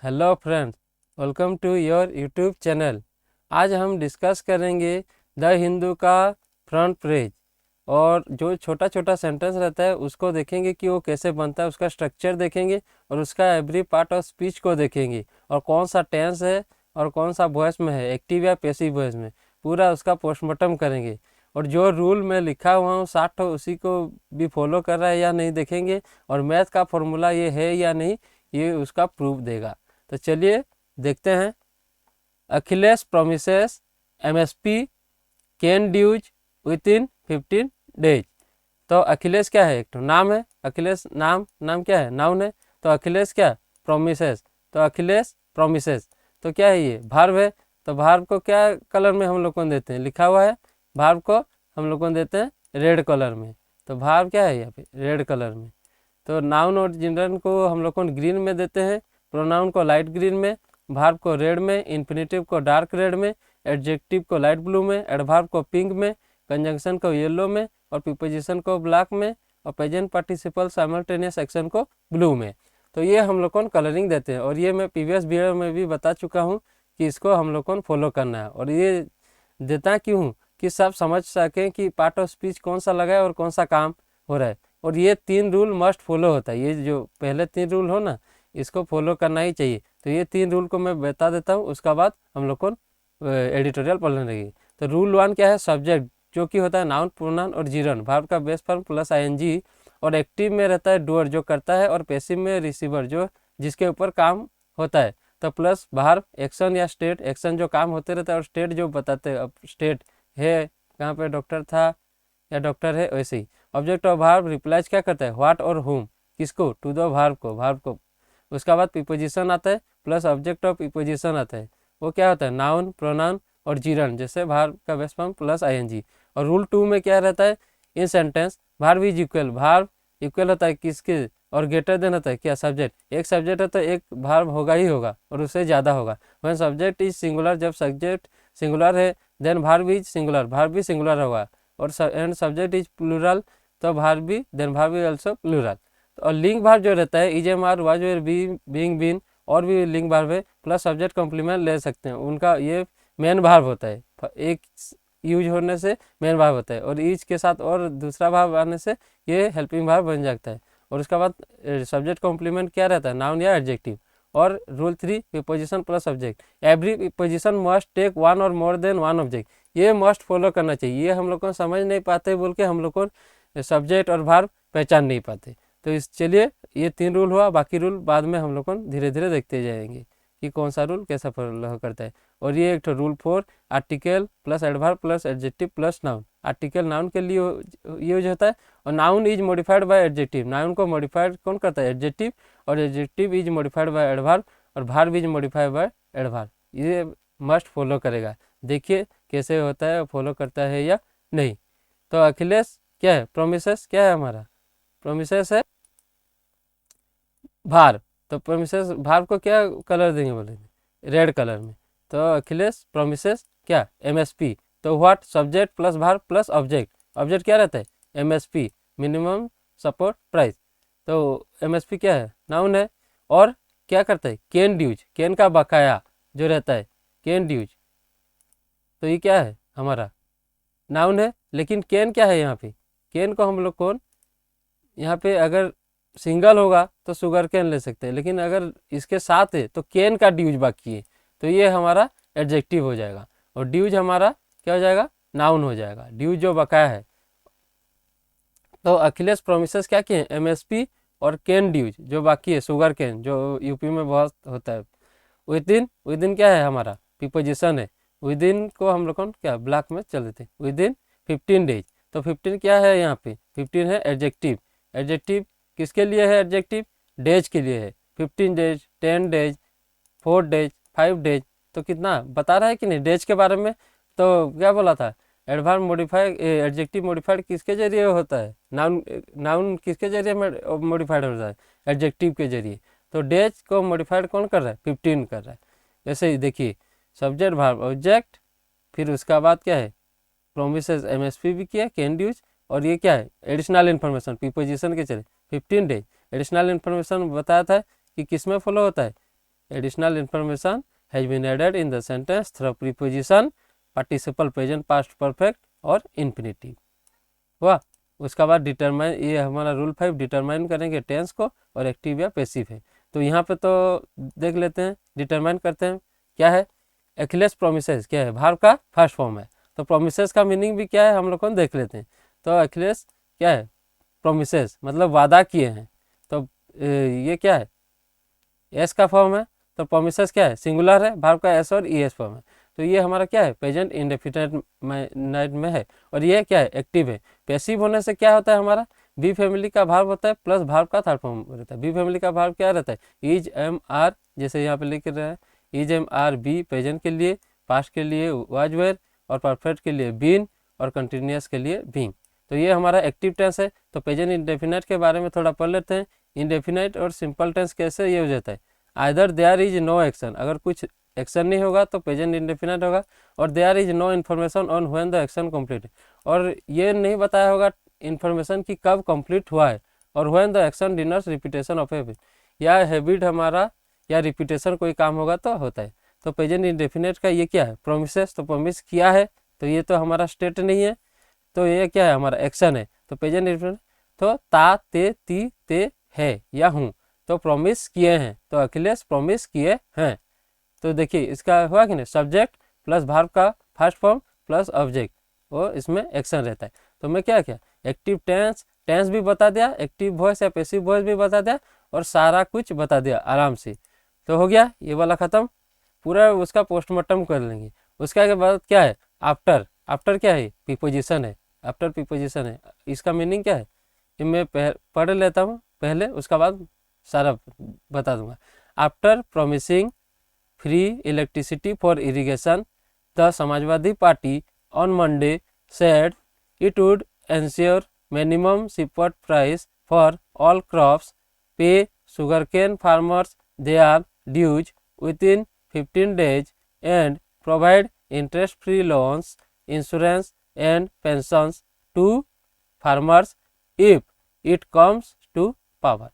Hello friends, welcome to your YouTube channel. आज हम discuss करेंगे द हिंदू का फ्रंट पेज। और जो छोटा छोटा सेंटेंस रहता है उसको देखेंगे कि वो कैसे बनता है, उसका स्ट्रक्चर देखेंगे और उसका एवरी पार्ट ऑफ स्पीच को देखेंगे और कौन सा टेंस है और कौन सा वॉइस में है, एक्टिव या पैसिव वॉइस में, पूरा उसका पोस्टमार्टम करेंगे। और जो रूल में लिखा हुआ हूँ 60 उसी को भी फॉलो कर रहा है या नहीं देखेंगे, और मैथ का फॉर्मूला ये है या नहीं ये उसका प्रूफ देगा। तो चलिए देखते हैं। Akhilesh promises MSP cane dues within 15 days. तो अखिलेश क्या है? एक तो नाम है अखिलेश। नाम क्या है? नाउन है। तो अखिलेश क्या? प्रोमिसेस। तो अखिलेश प्रोमिसेस तो क्या है? ये भार्ब है। तो भार्ब को क्या कलर में हम लोग को देते हैं? लिखा हुआ है भार्ब को हम लोग को देते हैं रेड कलर में। तो भार्ब क्या है यहाँ पे? रेड कलर में। तो नाउन और जिंडर को हम लोग को ग्रीन में देते हैं, प्रोनाउन को लाइट ग्रीन में, भार्ब को रेड में, इन्फिनेटिव को डार्क रेड में, एडजेक्टिव को लाइट ब्लू में, एडवर्ब को पिंक में, कंजंक्शन को येलो में और प्रीपोजिशन को ब्लैक में और प्रेजेंट पार्टिसिपल साइमल्टेनियस एक्शन को ब्लू में। तो ये हम लोग को कलरिंग देते हैं और ये मैं प्रीवियस वीडियो में भी बता चुका हूँ कि इसको हम लोग को फॉलो करना है। और ये देता क्यों? कि सब समझ सकें कि पार्ट ऑफ स्पीच कौन सा लगा है और कौन सा काम हो रहा है। और ये 3 रूल मस्ट फॉलो होता है। ये जो पहले 3 रूल हो ना, इसको फॉलो करना ही चाहिए। तो ये 3 रूल को मैं बता देता हूँ, उसका बाद हम लोग को एडिटोरियल पढ़ने लगेगी। तो रूल 1 क्या है? सब्जेक्ट जो कि होता है नाउन, प्रोनाउन और जीरन, वर्ब का बेस फॉर्म प्लस आईएनजी। और एक्टिव में रहता है डूअर जो करता है, और पैसिव में रिसीवर जो जिसके ऊपर काम होता है। तो प्लस वर्ब एक्शन या स्टेट, एक्शन जो काम होते रहता है और स्टेट जो बताते हैं। अब स्टेट है कहाँ पे? डॉक्टर था या डॉक्टर है, वैसे ही। ऑब्जेक्ट ऑफ वर्ब रिप्लाइज क्या करता है? व्हाट और हुम। किसको? टू द वर्ब को। उसका बाद प्रीपोजिशन आता है प्लस ऑब्जेक्ट ऑफ प्रीपोजिशन आता है। वो क्या होता है? नाउन, प्रोनाउन और जीरन, जैसे वर्ब का बेस फॉर्म प्लस आईएनजी। और रूल 2 में क्या रहता है? In sentence verb is equal, verb equal होता है किसके? और ग्रेटर देन होता है क्या? सब्जेक्ट। एक सब्जेक्ट है तो एक वर्ब होगा ही होगा और उससे ज़्यादा होगा। व्हेन सब्जेक्ट इज सिंगुलर, जब सब्जेक्ट सिंगुलर है, then verb is singular, verb भी सिंगुलर होगा। और एंड सब्जेक्ट इज प्लूरल, तो वर्ब भी, then verb is also plural. और लिंक वर्ब जो रहता है, is am are, was were, being been, और भी लिंक वर्ब है, प्लस सब्जेक्ट कॉम्प्लीमेंट ले सकते हैं। उनका ये मेन वर्ब होता है। एक यूज होने से मेन वर्ब होता है, और इज के साथ और दूसरा वर्ब आने से ये हेल्पिंग वर्ब बन जाता है। और उसके बाद सब्जेक्ट कॉम्प्लीमेंट क्या रहता है? नाउन या एडजेक्टिव। और rule 3 preposition plus subject. Every preposition must take one और मोर देन वन ऑब्जेक्ट। ये मस्ट फॉलो करना चाहिए। ये हम लोग को समझ नहीं पाते बोल के हम लोग को सब्जेक्ट और वर्ब पहचान नहीं पाते। तो इस चलिए ये 3 रूल हुआ, बाकी रूल बाद में हम लोग को धीरे धीरे देखते जाएंगे कि कौन सा रूल कैसा फॉलो करता है। और ये एक तो rule 4, article plus adverb plus adjective plus noun. Article noun के लिए यूज होता है, और noun is modified by adjective. Noun को मॉडिफाइड कौन करता है? एडजेक्टिव। और adjective is modified by adverb, और verb is modified by adverb. ये मस्ट फॉलो करेगा। देखिए कैसे होता है, फॉलो करता है या नहीं। तो अखिलेश क्या है? प्रोमिसेस क्या है हमारा? प्रोमिसेस है भार्ब। तो प्रोमिसेस भार्ब को क्या कलर देंगे बोलेंगे? रेड कलर में। तो अखिलेश प्रोमिसेस क्या? एमएसपी। तो what? Subject plus verb plus object. Object क्या रहता है? MSP, minimum support price. तो एमएसपी क्या है? नाउन है। और क्या करता है? कैन ड्यूज, कैन का बकाया जो रहता है, कैन ड्यूज। तो ये क्या है हमारा? नाउन है। लेकिन कैन क्या है यहाँ पे? कैन को हम लोग कौन, यहाँ पे अगर सिंगल होगा तो शुगर कैन ले सकते हैं, लेकिन अगर इसके साथ है तो कैन का ड्यूज बाकी है, तो ये हमारा एडजेक्टिव हो जाएगा। और ड्यूज हमारा क्या हो जाएगा? नाउन हो जाएगा, ड्यूज जो बकाया है। तो अखिलेश प्रोमिसेस क्या किए? एमएसपी और कैन ड्यूज जो बाकी है, शुगर कैन जो यूपी में बहुत होता है। विद इन क्या है हमारा? प्रीपोजिशन है। विद इन को हम लोग क्या ब्लॉक में चल देते हैं, विद इन 15 डेज। तो 15 क्या है यहाँ पे? 15 है एडजेक्टिव। एडजेक्टिव किसके लिए है? एडजेक्टिव डेज के लिए है। 15 डेज, 10 डेज, 4 डेज, 5 डेज। तो कितना बता रहा है कि नहीं डेज के बारे में? तो क्या बोला था? एडवर्ब मॉडिफाई, एडजेक्टिव मॉडिफाइड किसके जरिए होता है? नाउन। नाउन किसके जरिए मॉडिफाइड होता है? एडजेक्टिव के जरिए। तो डेज को मॉडिफाइड कौन कर रहा है? 15 कर रहा है। जैसे ही देखिए, सब्जेक्ट वर्ब ऑब्जेक्ट, फिर उसका बाद क्या है? प्रोमिसेस एमएसपी भी किया, कैन ड्यूज। और ये क्या है? एडिशनल इन्फॉर्मेशन प्रीपोजिशन के चले 15 डेज। एडिशनल इन्फॉर्मेशन बताया था कि किस में फॉलो होता है? Additional information has been added in the sentence through preposition, participle present, past perfect और इन्फिनिटिव। हुआ। उसका बाद डिटरमाइन, ये हमारा रूल 5, डिटरमाइन करेंगे टेंस को और एक्टिव या पैसिव है। तो यहाँ पे तो देख लेते हैं, डिटरमाइन करते हैं क्या है। अखिलेश प्रोमिसेस क्या है, भार्ब का फर्स्ट फॉर्म है। तो प्रोमिसेस का मीनिंग भी क्या है हम लोग को देख लेते हैं। तो अखिलेश क्या है, प्रोमिसेस मतलब वादा किए हैं। तो ये क्या है, एस का फॉर्म है। तो प्रोमिसेस क्या है, सिंगुलर है, भार्ब का एस और ई एस फॉर्म है। तो ये हमारा क्या है, प्रेजेंट इंडेफिनिट में है। और ये क्या है, एक्टिव है। पैसिव होने से क्या होता है, हमारा बी फैमिली का भार्ब होता है प्लस भार्ब का थर्ड फॉर्म रहता है। बी फैमिली का भार्ब क्या रहता है, इज एम आर, जैसे यहाँ पे लिख रहे हैं is am are be present के लिए, पास्ट के लिए वाज वेर, और परफेक्ट के लिए बीन, और कंटिन्यूस के लिए बीइंग। तो ये हमारा एक्टिव टेंस है। तो प्रेजेंट इंडेफिनिट के बारे में थोड़ा पढ़ लेते हैं। इंडेफिनिट और सिंपल टेंस कैसे ये हो जाता है, either there is no action, अगर कुछ एक्शन नहीं होगा तो प्रेजेंट इंडेफिनिट होगा, और there is no information on when the action complete, और ये नहीं बताया होगा इन्फॉर्मेशन की कब कंप्लीट हुआ है, और when the action dinners repetition of habit, या हैबिट हमारा या रिपीटेशन कोई काम होगा तो होता है। तो प्रेजेंट इंडेफिनिट का ये क्या है, प्रोमिसेस, तो प्रोमिस किया है, तो ये तो हमारा स्टेट नहीं है, तो ये क्या है, हमारा एक्शन है। तो प्रेजेंट इंडेफिनिट, तो ता ते ती ते है या हूँ, तो प्रॉमिस किए हैं, तो अखिलेश प्रॉमिस किए हैं। तो देखिए इसका हुआ कि नहीं, सब्जेक्ट प्लस भार्ब का फर्स्ट फॉर्म प्लस ऑब्जेक्ट, वो इसमें एक्शन रहता है। तो मैं क्या किया, एक्टिव टेंस, टेंस भी बता दिया, एक्टिव वॉइस या पैसिव वॉइस भी बता दिया, और सारा कुछ बता दिया आराम से। तो हो गया ये वाला खत्म, पूरा उसका पोस्टमार्टम कर लेंगे। उसके आगे बाद क्या है, आफ्टर, आफ्टर क्या है, प्रीपोजिशन है, आफ्टर प्रीपोजिशन है। इसका मीनिंग क्या है, ये मैं पढ़ लेता हूँ पहले, उसका बाद सारा बता दूंगा। After promising free electricity for irrigation, the Samajwadi party on Monday said it would ensure minimum support price for all crops, पे sugarcane farmers their dues within 15 days, and provide interest-free loans, insurance and pensions to farmers if it comes to power।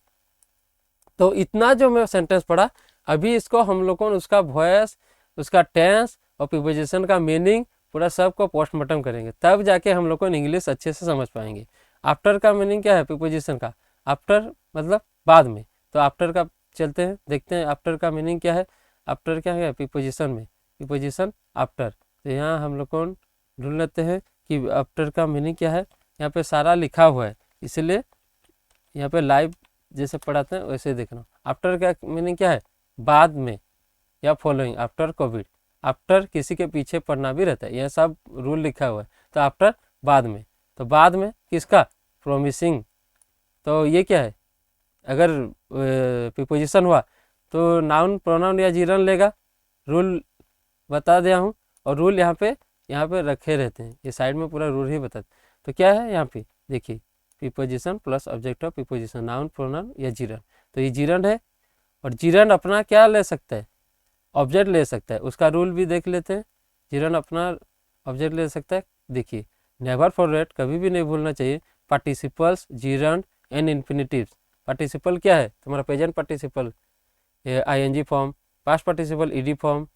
तो इतना जो मैं sentence पढ़ा, अभी इसको हम लोगों ने उसका वॉइस, उसका टेंस और प्रीपोजिशन का मीनिंग पूरा सबको पोस्टमार्टम करेंगे, तब जाके हम लोग को इंग्लिश अच्छे से समझ पाएंगे। आफ्टर का मीनिंग क्या है, प्रीपोजिशन का, आफ्टर मतलब बाद में। तो आफ्टर का चलते हैं, देखते हैं आफ्टर का मीनिंग क्या है। आफ्टर क्या है, प्रीपोजिशन में, प्रीपोजिशन आफ्टर। तो यहाँ हम लोग को ढूंढ लेते हैं कि आफ्टर का मीनिंग क्या है। यहाँ पे सारा लिखा हुआ है, इसलिए यहाँ पे लाइव जैसे पढ़ाते हैं वैसे देखना। आफ्टर का मीनिंग क्या है, बाद में या फॉलोइंग, आफ्टर कोविड, आफ्टर किसी के पीछे पढ़ना भी रहता है, यह सब रूल लिखा हुआ है। तो आफ्टर बाद में, तो बाद में किसका, प्रोमिसिंग। तो ये क्या है, अगर प्रीपोजिशन हुआ तो नाउन प्रोनाउन या जीरन लेगा, रूल बता दिया हूँ। और रूल यहाँ पे रखे रहते हैं, ये साइड में पूरा रूल ही बता। तो क्या है यहाँ पे देखिए, preposition plus object of preposition, noun pronoun या जीरन। तो ये जीरन है, और जीरन अपना क्या ले सकता है, ऑब्जेक्ट ले सकता है। उसका रूल भी देख लेते हैं, जीरन अपना ऑब्जेक्ट ले सकता है। देखिए नेवर फॉरगेट, कभी भी नहीं भूलना चाहिए, participles, gerund and infinitives. Participle क्या है, तुम्हारा present participle ING form, past participle ED form,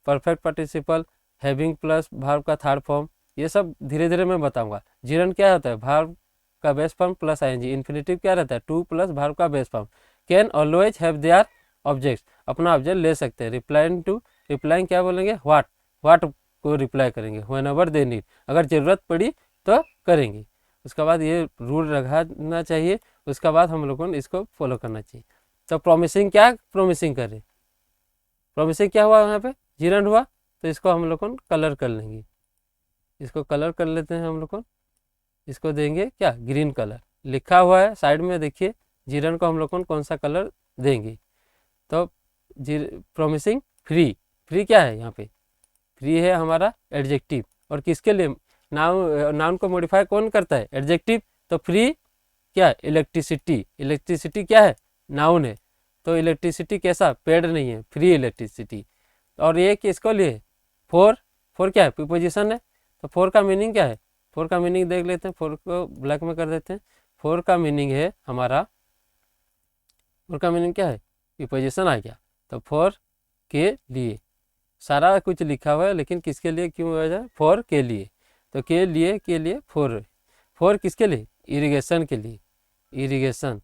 perfect participle having plus verb का थर्ड फॉर्म। ये सब धीरे धीरे मैं बताऊंगा। जीरन क्या होता है, भार्ब का base form plus ING. Infinitive क्या रहता है, टू प्लस भार्ब का base form. Can always have their objects, अपना ऑब्जेक्ट ले सकते हैं। रिप्लाइंग टू, रिप्लाइंग क्या बोलेंगे, व्हाट, व्हाट को रिप्लाई करेंगे। व्हेनेवर दे नीड, अगर जरूरत पड़ी तो करेंगे। उसके बाद ये रूल रखना चाहिए, उसके बाद हम लोगों को इसको फॉलो करना चाहिए। तो प्रोमिसिंग क्या, प्रोमिसिंग करें, प्रोमिसिंग क्या हुआ यहाँ पे, जीरन हुआ। तो इसको हम लोग को कलर कर लेंगे, इसको कलर कर लेते हैं हम लोग को। इसको देंगे क्या, ग्रीन कलर लिखा हुआ है साइड में, देखिए जीरन को हम लोग को कौन सा कलर देंगे। तो प्रोमिसिंग फ्री, फ्री क्या है यहाँ पे, फ्री है हमारा एडजेक्टिव। और किसके लिए, नाउन, नाउन को मॉडिफाई कौन करता है, एडजेक्टिव। तो फ्री क्या है, इलेक्ट्रिसिटी, इलेक्ट्रिसिटी क्या है, नाउन है। तो इलेक्ट्रिसिटी कैसा, पेड नहीं है, फ्री इलेक्ट्रिसिटी। और ये किसको लिए, फोर, फोर क्या है, प्रीपोजिशन है। तो फोर का मीनिंग क्या है, फोर का मीनिंग देख लेते हैं, फोर को ब्लैक में कर देते हैं। फोर का मीनिंग है हमारा, फोर का मीनिंग क्या है, प्रीपोजिशन आ गया। तो फोर के लिए, सारा कुछ लिखा हुआ है लेकिन किसके लिए क्यों वजह है, फॉर के लिए। तो के लिए फॉर, फॉर किसके लिए, इरिगेशन के लिए। इरिगेशन,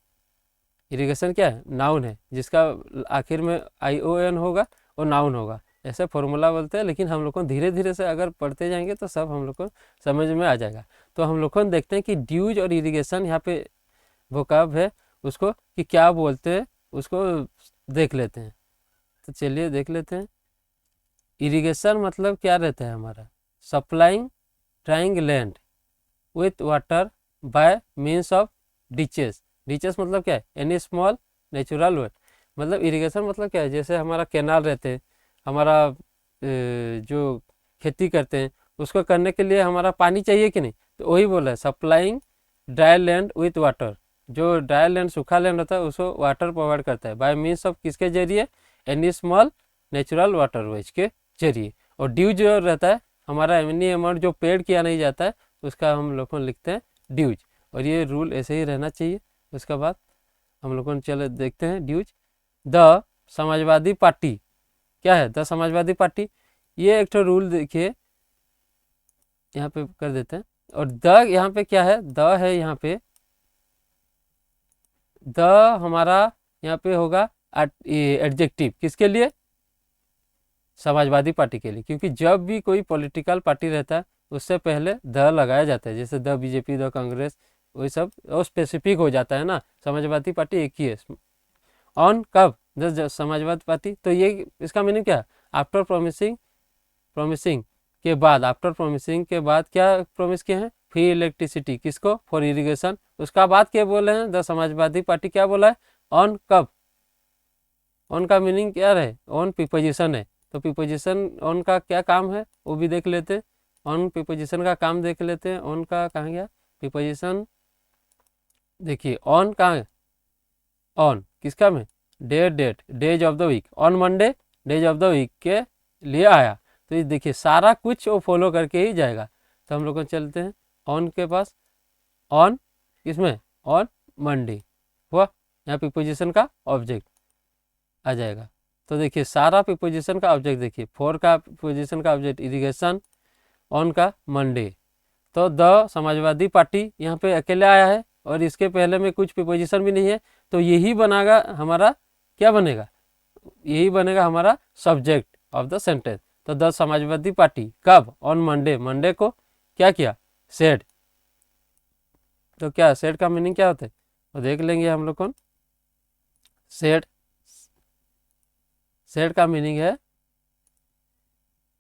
इरिगेशन क्या है, नाउन है, जिसका आखिर में ION होगा वो नाउन होगा, ऐसे फॉर्मूला बोलते हैं। लेकिन हम लोग को धीरे धीरे से अगर पढ़ते जाएंगे तो सब हम लोग को समझ में आ जाएगा। तो हम लोग को देखते हैं कि ड्यूज और इरिगेशन यहाँ पे वोकैब है, उसको कि क्या बोलते हैं उसको देख लेते हैं। तो चलिए देख लेते हैं। इरिगेशन मतलब क्या रहता है हमारा, supplying drawing land with water bye means of ditches. Ditches मतलब क्या है, एनी स्मॉल नेचुरल वेट। मतलब इरिगेशन मतलब क्या है, जैसे हमारा कैनाल रहते हैं, हमारा जो खेती करते हैं उसको करने के लिए हमारा पानी चाहिए कि नहीं, तो वही बोल रहा है supplying dry land with water. जो ड्राई लैंड सूखा लैंड होता है उसको वाटर प्रोवाइड करता है बाय मीन्स ऑफ किसके जरिए, any small natural water veg के जरिए। और ड्यू जो रहता है हमारा एनी अमाउंट जो पेड किया नहीं जाता है उसका हम लोग को लिखते हैं ड्यूज। और ये रूल ऐसे ही रहना चाहिए। उसके बाद हम लोग को चले देखते हैं ड्यूज। द समाजवादी पार्टी क्या है, द समाजवादी पार्टी, ये एक तो रूल देखिए यहाँ पे कर देते हैं। और द यहाँ पे क्या है, द है यहाँ पे, द हमारा यहाँ पे होगा एडजेक्टिव किसके लिए, समाजवादी पार्टी के लिए। क्योंकि जब भी कोई पॉलिटिकल पार्टी रहता है उससे पहले द लगाया जाता है, जैसे द बीजेपी, द कांग्रेस, वही सब वो स्पेसिफिक हो जाता है ना। समाजवादी पार्टी एक ही है। ऑन कब, द समाजवादी पार्टी, तो ये इसका मीनिंग क्या है, आफ्टर प्रोमिसिंग, प्रोमिसिंग के बाद, आफ्टर प्रोमिसिंग के बाद क्या प्रोमिस किए हैं, फ्री इलेक्ट्रिसिटी किसको, फॉर इरिगेशन। उसका बाद क्या बोले हैं, द समाजवादी पार्टी क्या बोला है, ऑन कब। ऑन का मीनिंग क्या रहे, ऑन प्रीपोजिशन है, तो प्रीपोजिशन ऑन का क्या काम है वो भी देख लेते हैं। ऑन प्रीपोजिशन का काम देख लेते हैं। ऑन का कहाँ गया प्रीपोजिशन, देखिए ऑन कहाँ है, ऑन किसका में, date, days of the week, on Monday days of the week के लिए आया। तो ये देखिए सारा कुछ वो फॉलो करके ही जाएगा। तो हम लोग को चलते हैं ऑन के पास। ऑन किसमें, ऑन मंडे हुआ, यहाँ प्रीपोजिशन का ऑब्जेक्ट आ जाएगा। तो देखिए सारा प्रीपोजिशन का ऑब्जेक्ट देखिए, फॉर का प्रीपोजिशन का ऑब्जेक्ट इरिगेशन, ऑन का मंडे। तो द समाजवादी पार्टी यहाँ पे अकेले आया है और इसके पहले में कुछ प्रीपोजिशन भी नहीं है, तो यही बनागा हमारा, क्या बनेगा, यही बनेगा हमारा सब्जेक्ट ऑफ द सेंटेंस। तो द समाजवादी पार्टी कब, ऑन मंडे, मंडे को क्या किया, सेड। तो क्या सेड का मीनिंग क्या होता है, तो देख लेंगे हम लोग कौन। सेड, सेड का मीनिंग है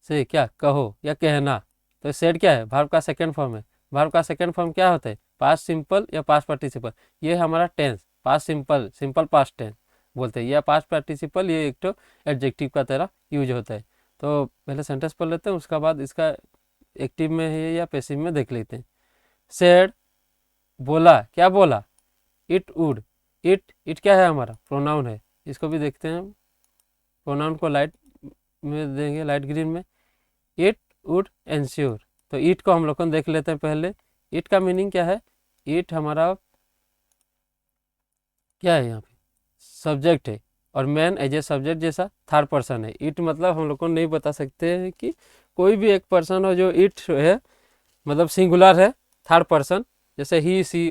से क्या, कहो या कहना। तो सेड क्या है, वर्ब का सेकंड फॉर्म है। वर्ब का सेकंड फॉर्म क्या होता है, पास्ट सिंपल या पास्ट पार्टिसिपल। ये हमारा tense, past simple, simple past tense बोलते हैं, या पास्ट पार्टिसिपल, ये एक तो एडजेक्टिव का तरह यूज होता है। तो पहले सेंटेंस पढ़ लेते हैं, उसका बाद इसका एक्टिव में है या पैसिव में देख लेते हैं। सेड बोला, क्या बोला, इट वुड, इट क्या है हमारा, प्रोनाउन है, इसको भी देखते हैं। प्रोनाउन को लाइट में देंगे, लाइट ग्रीन में। इट वुड एंश्योर, तो इट को हम लोग देख लेते हैं पहले। इट का मीनिंग क्या है, इट हमारा क्या है, यहाँ पे सब्जेक्ट है और मैन एज ए सब्जेक्ट जैसा थर्ड पर्सन है। इट मतलब हम लोग को नहीं बता सकते हैं कि कोई भी एक पर्सन हो जो इट है, मतलब सिंगुलर है, थर्ड पर्सन, जैसे ही सी।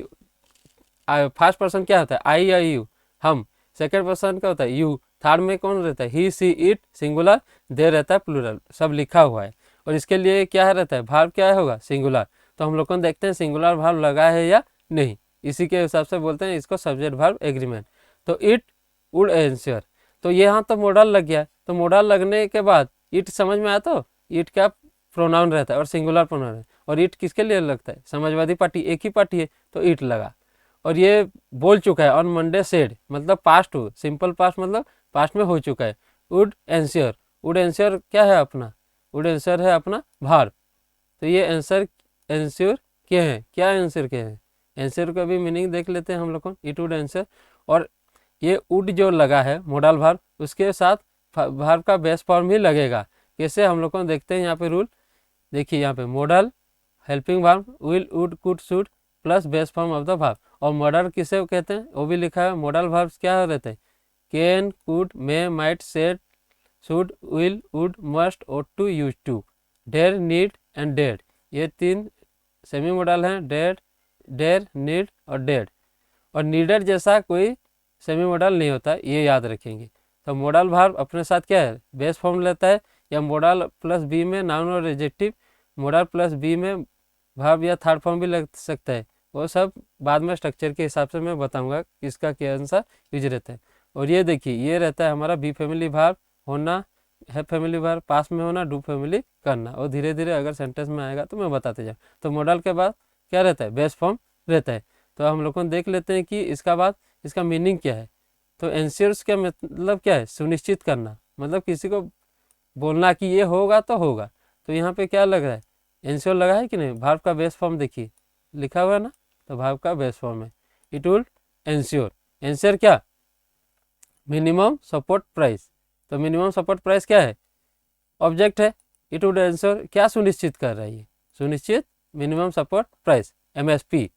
फर्स्ट पर्सन क्या होता है, आई या यू, हम। सेकंड पर्सन क्या होता है, यू। थर्ड में कौन रहता है, ही सी इट सिंगुलर, दे रहता है प्लूरल, सब लिखा हुआ है। और इसके लिए क्या रहता है, भार्ब क्या होगा, सिंगुलर। तो हम लोग को देखते हैं सिंगुलर भार्ब लगा है या नहीं, इसी के हिसाब से बोलते हैं इसको सब्जेक्ट भार्ब एग्रीमेंट। तो इट वुड एंश्योर, तो यहाँ तो मॉडल लग गया। तो मॉडल लगने के बाद इट समझ में आया, तो इट क्या प्रोनाउन रहता है और सिंगुलर प्रोनाउन है। और इट किसके लिए लगता है, समाजवादी पार्टी, एक ही पार्टी है, तो इट लगा। और ये बोल चुका है, ऑन मंडे सेड मतलब पास्ट हो, सिंपल पास्ट मतलब पास्ट में हो चुका है। वुड एंश्योर, वुड एंश्योर क्या है अपना, वुड एंश्योर है अपना भार्ब। तो ये आंसर एंश्योर क्या है, क्या आंसर क्या है, आंसर का भी मीनिंग देख लेते हैं हम लोग को। इट वुड आंसर, और ये वुड जो लगा है मॉडल भार्ब, उसके साथ भार्ब का बेस फॉर्म ही लगेगा। कैसे हम लोग को देखते हैं यहाँ पे रूल, देखिए यहाँ पे model helping verb will would could should plus base form of the verb. और मॉडल किसे कहते हैं वो भी लिखा है, मॉडल वर्ब्स क्या रहते हैं, can could may might shall should, will, would, must, ought to, use to. Dare, need and dead, ये 3 सेमी मॉडल हैं, डेयर, नीड और डेड। और नीडेड जैसा कोई सेमी मॉडल नहीं होता, ये याद रखेंगे। तो मॉडल वर्ब अपने साथ क्या है, बेस फॉर्म लेता है, या मॉडल प्लस बी में नाउन और एडजेक्टिव, मॉडल प्लस बी में वर्ब या थर्ड फॉर्म भी लग सकता है। वो सब बाद में स्ट्रक्चर के हिसाब से मैं बताऊंगा किसका क्या आंसर यूज रहता है। और ये देखिए, ये रहता है हमारा बी फैमिली वर्ब, होना, है फैमिली वर्ब, पास में होना, डू फैमिली करना। और धीरे धीरे अगर सेंटेंस में आएगा तो मैं बताते जाऊँ। तो मॉडल के बाद क्या रहता है, बेस फॉर्म रहता है। तो हम लोग देख लेते हैं कि इसका बाद इसका मीनिंग क्या है। तो एंश्योर्स का मतलब क्या है, सुनिश्चित करना, मतलब किसी को बोलना कि ये होगा तो होगा। तो यहाँ पे क्या लग रहा है, एंश्योर लगा है कि नहीं। वर्ब का बेस फॉर्म देखिए लिखा हुआ है ना, तो वर्ब का बेस फॉर्म है इट विल एंश्योर। एंश्योर क्या, मिनिमम सपोर्ट प्राइस। तो मिनिमम सपोर्ट प्राइस क्या है, ऑब्जेक्ट है। इट वुड एंश्योर क्या सुनिश्चित कर रहा है, ये सुनिश्चित मिनिमम सपोर्ट प्राइस, MSP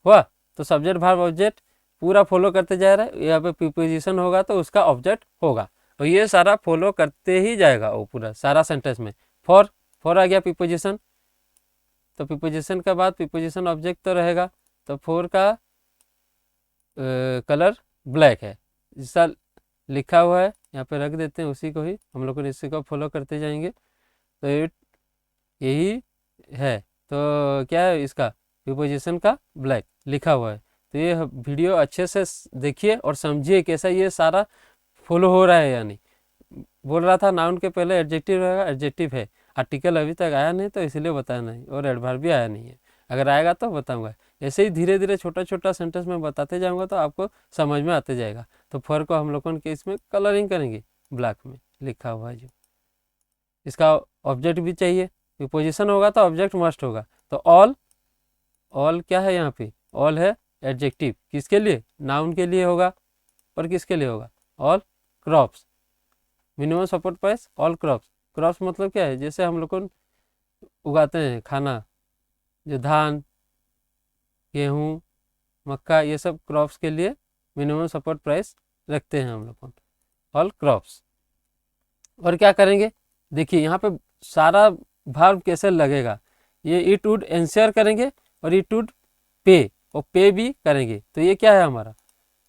हुआ। तो सब्जेक्ट वर्ब ऑब्जेक्ट पूरा फॉलो करते जा रहा है। यहाँ पे प्रीपोजिशन होगा तो उसका ऑब्जेक्ट होगा, और ये सारा फॉलो करते ही जाएगा वो पूरा सारा सेंटेंस में। फॉर आ गया प्रीपोजिशन, तो प्रीपोजिशन के बाद प्रीपोजिशन ऑब्जेक्ट तो रहेगा। तो फॉर का कलर ब्लैक है, जैसा लिखा हुआ है यहाँ पे रख देते हैं, उसी को ही हम लोग इसी को फॉलो करते जाएंगे। तो यही है। तो क्या है, इसका प्रीपोजिशन का ब्लैक लिखा हुआ है। तो ये वीडियो अच्छे से देखिए और समझिए कैसा ये सारा फॉलो हो रहा है या नहीं। बोल रहा था नाउन के पहले एडजेक्टिव रहेगा, एडजेक्टिव है। आर्टिकल अभी तक आया नहीं तो इसलिए बताया नहीं, और एडवर्ब भी आया नहीं है। अगर आएगा तो बताऊंगा। ऐसे ही धीरे धीरे छोटा छोटा सेंटेंस में बताते जाऊंगा तो आपको समझ में आते जाएगा। तो फर को हम लोगों के इसमें कलरिंग करेंगे, ब्लैक में लिखा हुआ है जो। इसका ऑब्जेक्ट भी चाहिए, प्रीपोजिशन होगा तो ऑब्जेक्ट मस्ट होगा। तो ऑल क्या है यहाँ पे, ऑल है एडजेक्टिव, किसके लिए, नाउन के लिए होगा। और किसके लिए होगा, all crops, minimum support price all crops. Crops मतलब क्या है, जैसे हम लोग उगाते हैं खाना, जो धान, गेहूँ, मक्का, ये सब क्रॉप्स के लिए मिनिमम सपोर्ट प्राइस रखते हैं हम लोग, ऑल क्रॉप्स। और क्या करेंगे, देखिए यहाँ पे सारा वर्ब कैसे लगेगा। ये इट वुड एंश्योर करेंगे और इट वुड पे, और पे भी करेंगे। तो ये क्या है हमारा,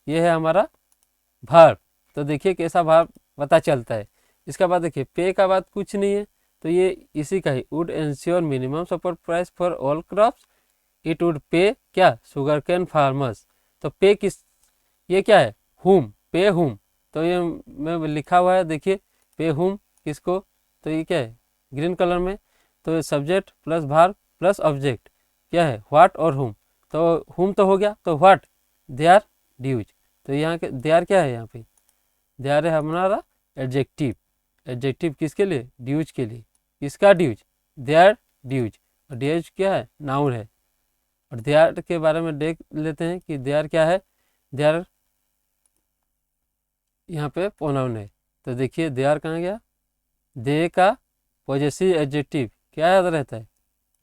ये है हमारा वर्ब। तो देखिए कैसा वर्ब पता चलता है। इसका बाद देखिए पे का बाद कुछ नहीं है, तो ये इसी का ही, would ensure minimum support price for all crops, it would pay क्या, शुगर कैन फार्मर्स। तो पे किस, ये क्या है, हुम, पे हुम। तो ये मैं लिखा हुआ है देखिए, पे हुम किसको, तो ये क्या है ग्रीन कलर में। तो subject plus verb plus object क्या है, व्हाट और हुम। तो हुम तो हो गया, तो व्हाट, दे आर ड्यूज। तो यहाँ के दे आर क्या है, यहाँ पे दे आर है हमारा एडजेक्टिव। एडजेक्टिव किसके लिए, ड्यूज के लिए। किसका ड्यूज, दे आर ड्यूज। और ड्यूज क्या है, नाउन है। और दे आर के बारे में देख लेते हैं कि दे आर क्या है, दे आर यहाँ पे प्रोनाउन है। तो देखिए दे आर कहाँ गया, दे का पॉजेसिव एडजेक्टिव क्या याद रहता है,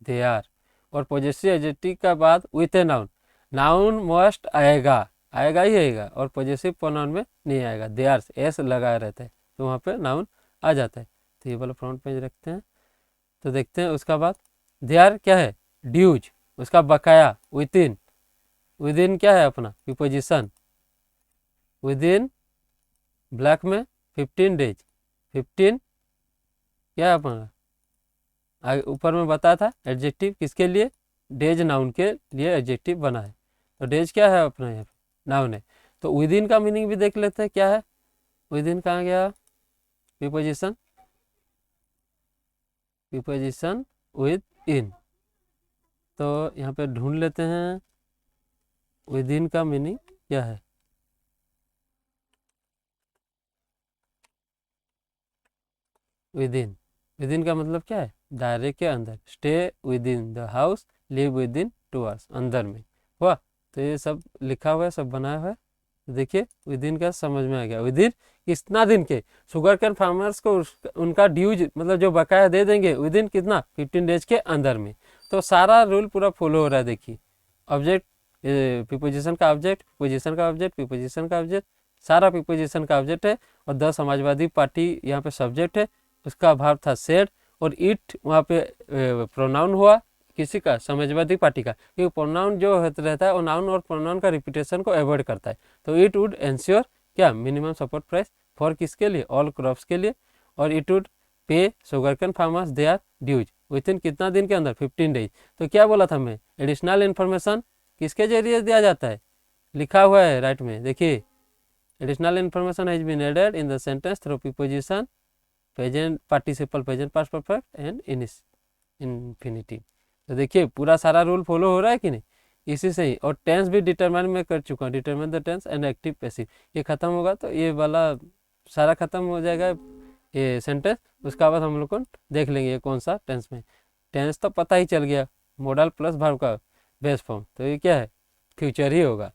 दे आर। और पॉजेसिव एडजेक्टिव का बाद with a noun, noun must आएगा, आएगा ही आएगा, और पॉजेसिव प्रोनाउन में नहीं आएगा, दे आर एस लगा रहता है, तो वहाँ पे नाउन आ जाता है। तो ये वाला फ्रंट पेज रखते हैं। तो देखते हैं उसका बाद, दे आर क्या है, ड्यूज, उसका बकाया, विद इन, विद इन क्या है अपना प्रीपोजिशन, विद इन ब्लैक में 15 डेज, 15 क्या है अपना, ऊपर में बताया था एडजेक्टिव किसके लिए, डेज नाउन के लिए एडजेक्टिव बना है। तो डेज क्या है अपना यहाँ पे, नाउन है। तो विद इन का मीनिंग भी देख लेते हैं क्या है, विद इन कहाँ गया, प्रीपोजिशन, प्रीपोजिशन विद इन। तो यहाँ पे ढूंढ लेते हैं विद इन का मीनिंग क्या है। विद इन, विद इन का मतलब क्या है, दायरे के अंदर, stay with in the house, live with in 2 hours, अंदर में हुआ। तो ये सब लिखा हुआ है, सब बनाया हुआ है। तो देखिए विद इन का समझ में आ गया, विद इन कितना दिन के, शुगर कैन फार्मर्स को उनका ड्यूज मतलब जो बकाया दे देंगे विद इन कितना, 15 डेज के अंदर में। तो सारा रूल पूरा फॉलो हो रहा है। देखिए ऑब्जेक्ट, प्रीपोजिशन का ऑब्जेक्ट, पोजिशन का ऑब्जेक्ट, प्रीपोजिशन का ऑब्जेक्ट, सारा प्रीपोजिशन का ऑब्जेक्ट है, और द समाजवादी पार्टी यहाँ पे सब्जेक्ट है, उसका भाव था सेड, और इट वहाँ पे प्रोनाउन हुआ किसी का, समाजवादी पार्टी का, क्योंकि प्रोनाउन जो रहता है वो नाउन और प्रोनाउन का रिपीटेशन को अवॉइड करता है। तो इट वुड एंश्योर क्या, मिनिमम सपोर्ट प्राइस फॉर किसके लिए, ऑल क्रॉप्स के लिए, और it would pay sugarcane farmers their dues within कितना दिन के अंदर, 15 डेज। तो क्या बोला था मैं, एडिशनल इन्फॉर्मेशन किसके जरिए दिया जाता है, लिखा हुआ है राइट में, देखिए additional information has been added in the sentence through preposition, present participle, present past perfect and infinitive. तो देखिए पूरा सारा रूल फॉलो हो रहा है कि नहीं, इसी से ही। और टेंस भी डिटरमाइन में कर चुका हूँ, determine the tense and active passive, ये खत्म होगा तो ये वाला सारा खत्म हो जाएगा ये सेंटेंस। उसका बाद हम लोग को देख लेंगे ये कौन सा टेंस में। टेंस तो पता ही चल गया, मॉडल प्लस वर्ब का बेस फॉर्म, तो ये क्या है, फ्यूचर ही होगा।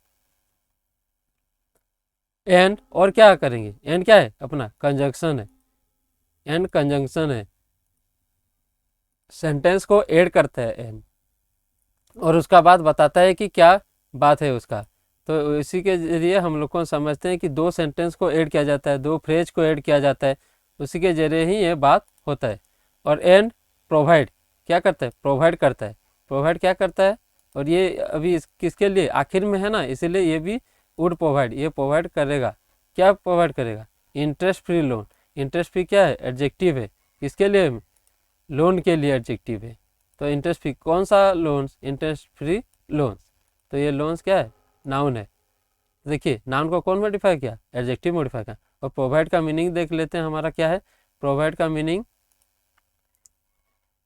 एंड और क्या करेंगे, एंड क्या है अपना, कंजंक्शन है, एंड कंजंक्शन है, सेंटेंस को ऐड करता है एंड, और उसका बाद बताता है कि क्या बात है उसका। तो इसी के जरिए हम लोग को समझते हैं कि दो सेंटेंस को ऐड किया जाता है, दो फ्रेज को ऐड किया जाता है, उसी के जरिए ही ये बात होता है। और एंड प्रोवाइड क्या करता है, प्रोवाइड करता है, प्रोवाइड क्या करता है, और ये अभी किसके लिए आखिर में है ना, इसीलिए ये भी वुड प्रोवाइड, ये प्रोवाइड करेगा, क्या प्रोवाइड करेगा, interest free loan. Interest free क्या है, एडजेक्टिव है, किसके लिए, लोन के लिए एडजेक्टिव है। तो इंटरेस्ट फ्री कौन सा लोन्स, इंटरेस्ट फ्री लोन्स, तो ये लोन्स क्या है, नाउन है। देखिए नाउन को कौन मॉडिफाई किया, एडजेक्टिव मॉडिफाई किया। और प्रोवाइड का मीनिंग देख लेते हैं हमारा क्या है, प्रोवाइड का मीनिंग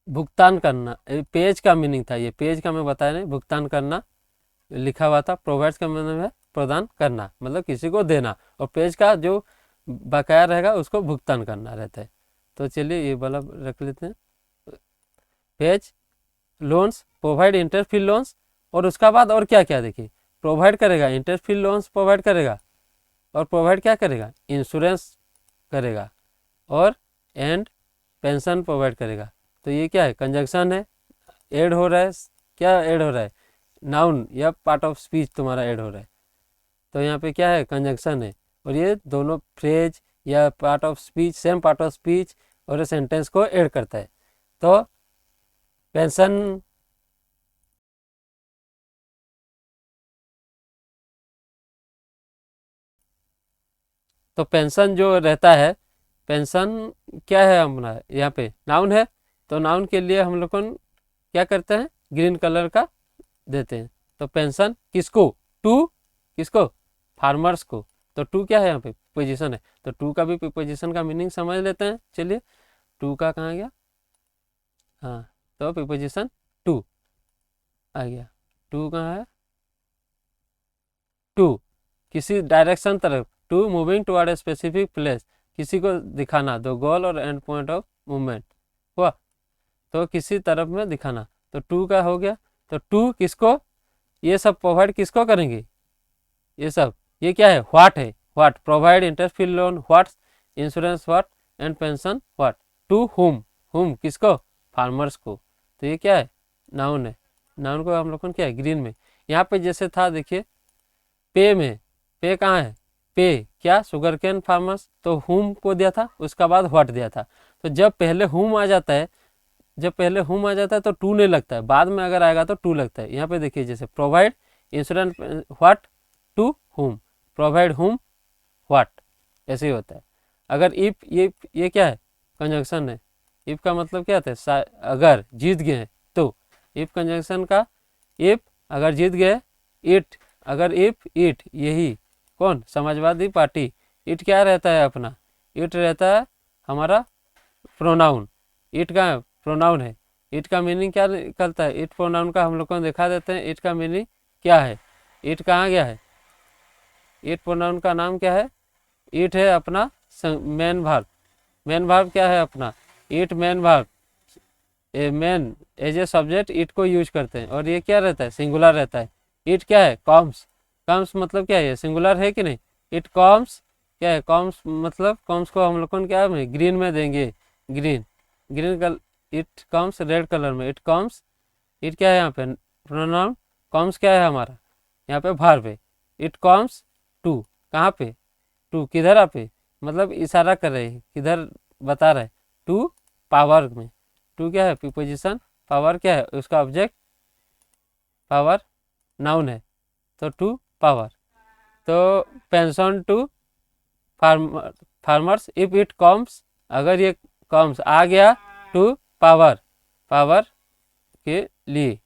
भुगतान करना, पेज का मीनिंग था, ये पेज का मैं बताया नहीं, भुगतान करना लिखा हुआ था। प्रोवाइड का मतलब है प्रदान करना, मतलब किसी को देना, और पेज का जो बकाया रहेगा उसको भुगतान करना रहता है। तो चलिए ये वाला रख लेते हैं, page loans provide interest free loans, और उसका बाद और क्या क्या देखिए, प्रोवाइड करेगा, इंटरेस्ट फ्री लोन्स प्रोवाइड करेगा, और प्रोवाइड क्या करेगा, इंश्योरेंस करेगा, और एंड पेंशन प्रोवाइड करेगा। तो ये क्या है, कंजंक्शन है, ऐड हो रहा है, क्या ऐड हो रहा है, नाउन या पार्ट ऑफ स्पीच तुम्हारा ऐड हो रहा है। तो यहाँ पे क्या है, कंजंक्शन है, और ये दोनों फ्रेज या part of speech, same part of speech और सेंटेंस को ऐड करता है। तो पेंशन तो पेंशन जो रहता है, पेंशन क्या है हमारा, यहाँ पे नाउन है, तो नाउन के लिए हम लोग क्या करते हैं, ग्रीन कलर का देते हैं। तो पेंशन किसको, टू किसको, फार्मर्स को। तो टू क्या है यहाँ पे, पोजीशन है, तो टू का भी पोजीशन का मीनिंग समझ लेते हैं। चलिए टू का कहाँ गया, हाँ तो प्रीपोजिशन टू आ गया, टू कहाँ है, टू किसी डायरेक्शन तरफ, to moving toward a specific place, किसी को दिखाना, दो गोल और एंड पॉइंट ऑफ मूवमेंट हुआ, तो किसी तरफ में दिखाना, तो टू का हो गया। तो टू किसको, ये सब प्रोवाइड किसको करेंगे, ये सब, ये क्या है, व्हाट है, what provide interest free loan, what insurance, what and pension, what to whom किसको, फार्मर्स को। तो ये क्या है, नाउन है, नाउन को हम लोग को क्या है, ग्रीन में। यहाँ पे जैसे था देखिए, पे में, पे कहाँ है, पे क्या, शुगर कैन फार्मर्स, तो हुम को दिया था, उसका बाद व्हाट दिया था। तो जब पहले हुम आ जाता है, जब पहले हुम आ जाता है तो टू नहीं लगता है, बाद में अगर आएगा तो टू लगता है। यहाँ पे देखिए जैसे provide insurance what to whom, provide whom what, ऐसे ही होता है। अगर इफ, ये क्या है, कंजंक्शन है, इफ का मतलब क्या होता है, अगर जीत गए हैं तो, इफ कंजंक्शन का, इफ अगर जीत गए, इट अगर इफ इट, यही कौन, समाजवादी पार्टी, इट क्या रहता है अपना, इट रहता है हमारा प्रोनाउन, इट का प्रोनाउन है। इट का मीनिंग क्या निकलता है, इट प्रोनाउन का हम लोग को दिखा देते हैं, इट का मीनिंग क्या है, इट कहाँ गया है, इट प्रोनाउन का नाम क्या है, इट है अपना मेन वर्ब, मेन वर्ब क्या है अपना, it main verb, main as a subject it को यूज करते हैं, और ये क्या रहता है, सिंगुलर रहता है। इट क्या है, कॉम्स, कॉम्स मतलब क्या है, सिंगुलर है कि नहीं, इट कॉम्स क्या है, कॉम्स मतलब, कॉम्स को हम लोग को क्या है, ग्रीन में देंगे, green, green colour, it comes red colour में, इट कॉम्स, इट क्या है यहाँ पे प्रोनाउन, कॉम्स क्या है हमारा यहाँ पे वर्ब है, इट कॉम्स टू, कहाँ पे, टू किधर पे, मतलब इशारा कर रहे हैं किधर, बता रहे हैं टू पावर में। टू क्या है, प्रीपोजिशन, पावर क्या है उसका ऑब्जेक्ट, पावर नाउन है, तो टू पावर। तो pension to farmer, farmers if it comes, अगर ये कम्स आ गया टू पावर, पावर के लिए।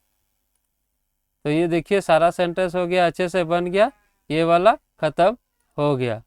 तो ये देखिए सारा सेंटेंस हो गया, अच्छे से बन गया, ये वाला खत्म हो गया।